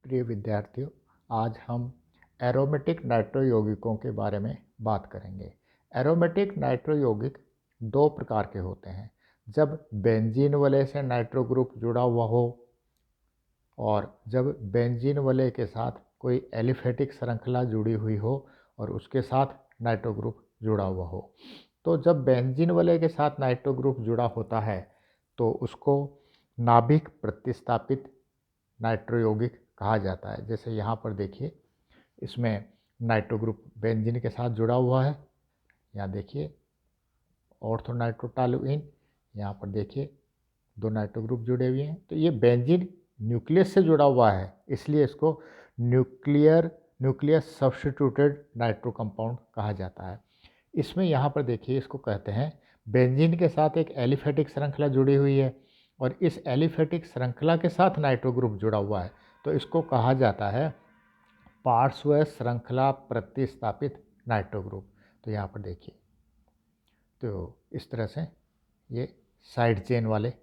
प्रिय विद्यार्थियों, आज हम एरोमेटिक नाइट्रो यौगिकों के बारे में बात करेंगे। एरोमेटिक नाइट्रो यौगिक दो प्रकार के होते हैं। जब बेंजीन वलय से नाइट्रो ग्रुप जुड़ा हुआ हो और जब बेंजीन वलय के साथ कोई एलिफेटिक श्रृंखला जुड़ी हुई हो और उसके साथ नाइट्रो ग्रुप जुड़ा हुआ हो। तो जब बेंजीन वलय के साथ नाइट्रो ग्रुप जुड़ा होता है तो उसको नाभिक प्रतिस्थापित नाइट्रो यौगिक कहा जाता है। जैसे यहाँ पर देखिए, इसमें नाइट्रो ग्रुप बेंजीन के साथ जुड़ा हुआ है। यहाँ देखिए ऑर्थोनाइट्रोटॉलुइन, यहाँ पर देखिए दो नाइट्रो ग्रुप जुड़े हुए हैं। तो ये बेंजीन न्यूक्लियस से जुड़ा हुआ है, इसलिए इसको न्यूक्लियस सब्स्टिट्यूटेड नाइट्रो कंपाउंड कहा जाता है। इसमें यहाँ पर देखिए, इसको कहते हैं बेंजीन के साथ एक एलिफेटिक श्रृंखला जुड़ी हुई है और इस एलिफेटिक श्रृंखला के साथ नाइट्रो ग्रुप जुड़ा हुआ है, तो इसको कहा जाता है पार्श्व श्रृंखला प्रतिस्थापित नाइट्रो ग्रुप। तो यहाँ पर देखिए, तो इस तरह से ये साइड चेन वाले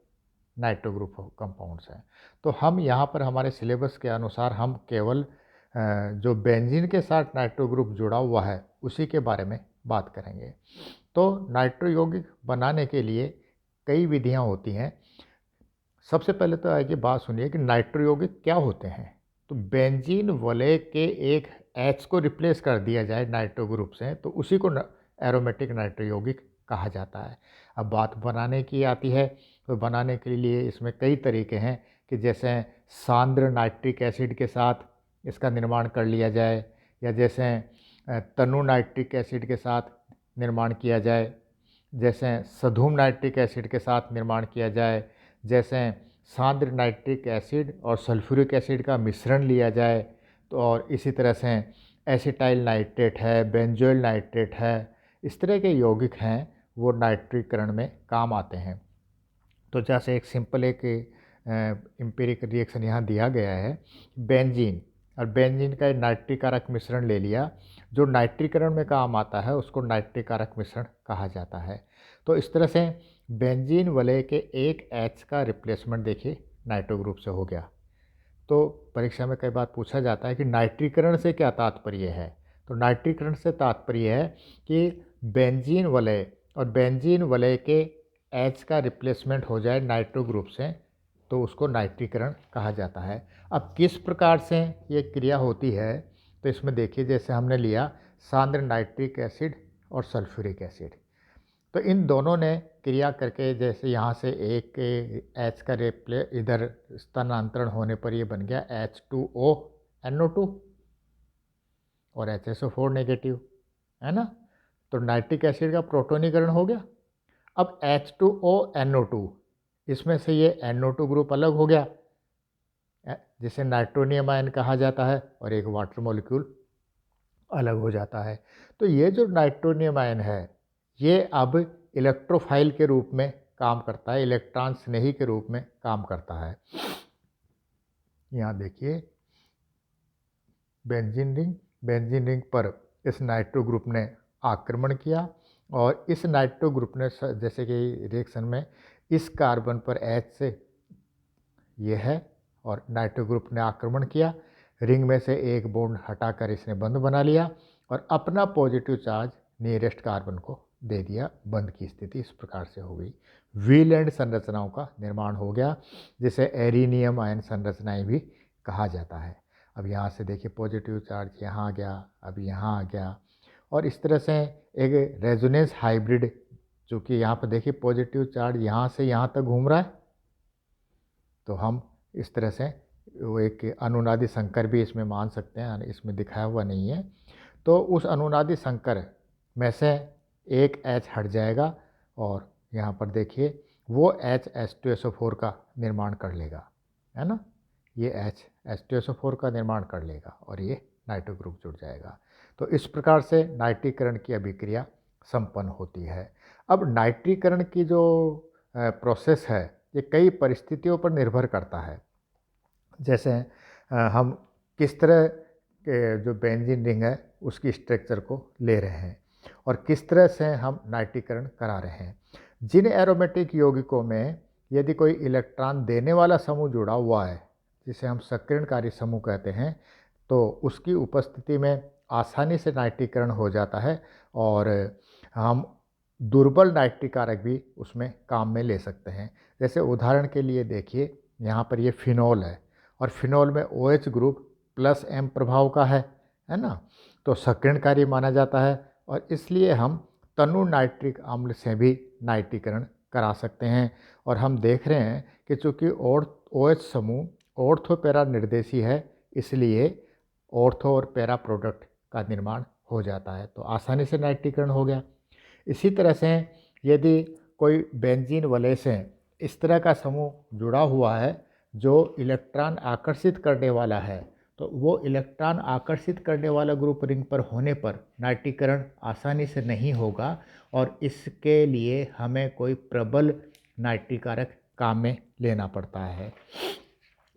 नाइट्रो ग्रुप कंपाउंड्स हैं। तो हम यहाँ पर हमारे सिलेबस के अनुसार हम केवल जो बेंजीन के साथ नाइट्रो ग्रुप जुड़ा हुआ है उसी के बारे में बात करेंगे। तो नाइट्रो यौगिक बनाने के लिए कई विधियाँ होती हैं। सबसे पहले तो आइए बात सुनिए कि नाइट्रो यौगिक क्या होते हैं। तो बेंजीन वलय के एक H को रिप्लेस कर दिया जाए नाइट्रो ग्रुप से, तो उसी को एरोमेटिक नाइट्रो यौगिक कहा जाता है। अब बात बनाने की आती है, तो बनाने के लिए इसमें कई तरीके हैं कि जैसे सांद्र नाइट्रिक एसिड के साथ इसका निर्माण कर लिया जाए, या जैसे तनु नाइट्रिक एसिड के साथ निर्माण किया जाए, जैसे सधूम नाइट्रिक एसिड के साथ निर्माण किया जाए, जैसे सांद्र नाइट्रिक एसिड और सल्फ्यूरिक एसिड का मिश्रण लिया जाए। तो और इसी तरह से एसिटाइल नाइट्रेट है, बेंजोइल नाइट्रेट है, इस तरह के यौगिक हैं वो नाइट्रीकरण में काम आते हैं। तो जैसे एक सिंपल एक एम्पिरिक रिएक्शन यहाँ दिया गया है, बेंजीन और बेंजीन का नाइट्रीकारक मिश्रण ले लिया, जो नाइट्रीकरण में काम आता है उसको नाइट्रीकारक मिश्रण कहा जाता है। तो इस तरह से बेंजीन वलय के एक H का रिप्लेसमेंट देखिए नाइट्रो ग्रुप से हो गया। तो परीक्षा में कई बार पूछा जाता है कि नाइट्रीकरण से क्या तात्पर्य है। तो नाइट्रीकरण से तात्पर्य है कि बेंजीन वलय और बेंजीन वलय के H का रिप्लेसमेंट हो जाए नाइट्रो ग्रुप से, तो उसको नाइट्रीकरण कहा जाता है। अब किस प्रकार से ये क्रिया होती है, तो इसमें देखिए जैसे हमने लिया सांद्र नाइट्रिक एसिड और सल्फ्यूरिक एसिड, तो इन दोनों ने क्रिया करके जैसे यहाँ से एक H का इधर स्थानांतरण होने पर ये बन गया H2O NO2 और HSO4 नेगेटिव, है ना। तो नाइट्रिक एसिड का प्रोटोनीकरण हो गया। अब H2O NO2, इसमें से ये NO2 ग्रुप अलग हो गया, जिसे नाइट्रोनियम आयन कहा जाता है, और एक वाटर मॉलिक्यूल अलग हो जाता है। तो ये जो नाइट्रोनियम आयन है ये अब इलेक्ट्रोफाइल के रूप में काम करता है, इलेक्ट्रॉन स्नेही के रूप में काम करता है। यहाँ देखिए बेंजीन रिंग पर इस नाइट्रो ग्रुप ने आक्रमण किया और इस नाइट्रो ग्रुप ने जैसे कि रिएक्शन में इस कार्बन पर H से ये है और नाइट्रो ग्रुप ने आक्रमण किया, रिंग में से एक बॉन्ड हटाकर इसने बंध बना लिया और अपना पॉजिटिव चार्ज नियरेस्ट कार्बन को दे दिया। बंध की स्थिति इस प्रकार से हो गई। व्हील संरचनाओं का निर्माण हो गया, जिसे एरिनियम आयन संरचनाएं भी कहा जाता है। अब यहाँ से देखिए पॉजिटिव चार्ज यहाँ आ गया, अब यहाँ आ गया, और इस तरह से एक रेजोनेंस हाइब्रिड, जो कि यहाँ पर देखिए पॉजिटिव चार्ज यहाँ से यहाँ तक घूम रहा है, तो हम इस तरह से वो एक अनुनादी संकर भी इसमें मान सकते हैं, इसमें दिखाया हुआ नहीं है। तो उस अनुनादी संकर में से एक H हट जाएगा और यहाँ पर देखिए वो H H2SO4 का निर्माण कर लेगा, है ना। ये H H2SO4 का निर्माण कर लेगा और ये नाइट्रो ग्रुप जुड़ जाएगा। तो इस प्रकार से नाइट्रीकरण की अभिक्रिया संपन्न होती है। अब नाइट्रीकरण की जो प्रोसेस है ये कई परिस्थितियों पर निर्भर करता है। जैसे हम किस तरह के जो बेंजीन रिंग है उसकी स्ट्रक्चर को ले रहे हैं और किस तरह से हम नाइट्रीकरण करा रहे हैं। जिन एरोमेटिक यौगिकों में यदि कोई इलेक्ट्रॉन देने वाला समूह जुड़ा हुआ है, जिसे हम सक्रियणकारी समूह कहते हैं, तो उसकी उपस्थिति में आसानी से नाइट्रीकरण हो जाता है और हम दुर्बल नाइट्रिक कारक भी उसमें काम में ले सकते हैं। जैसे उदाहरण के लिए देखिए, यहाँ पर ये फिनॉल है और फिनॉल में OH ग्रुप +M प्रभाव का है ना, तो सक्रियणकारी माना जाता है और इसलिए हम तनु नाइट्रिक अम्ल से भी नाइट्रीकरण करा सकते हैं। और हम देख रहे हैं कि चूँकि OH समूह ऑर्थो पैरा निर्देशी है, इसलिए ऑर्थो और पैरा प्रोडक्ट का निर्माण हो जाता है, तो आसानी से नाइट्रीकरण हो गया। इसी तरह से यदि कोई बेंजीन वलय से इस तरह का समूह जुड़ा हुआ है जो इलेक्ट्रॉन आकर्षित करने वाला है, तो वो इलेक्ट्रॉन आकर्षित करने वाला ग्रुप रिंग पर होने पर नाइट्रीकरण आसानी से नहीं होगा और इसके लिए हमें कोई प्रबल नाइट्रीकारक काम में लेना पड़ता है।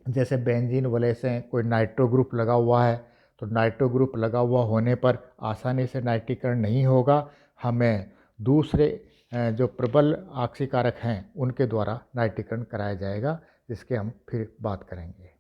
जैसे बेंजीन वलय से कोई नाइट्रो ग्रुप लगा हुआ है, तो नाइट्रो ग्रुप लगा हुआ होने पर आसानी से नाइट्रीकरण नहीं होगा, हमें दूसरे जो प्रबल ऑक्सीकारक हैं उनके द्वारा नाइट्रीकरण कराया जाएगा, जिसके हम फिर बात करेंगे।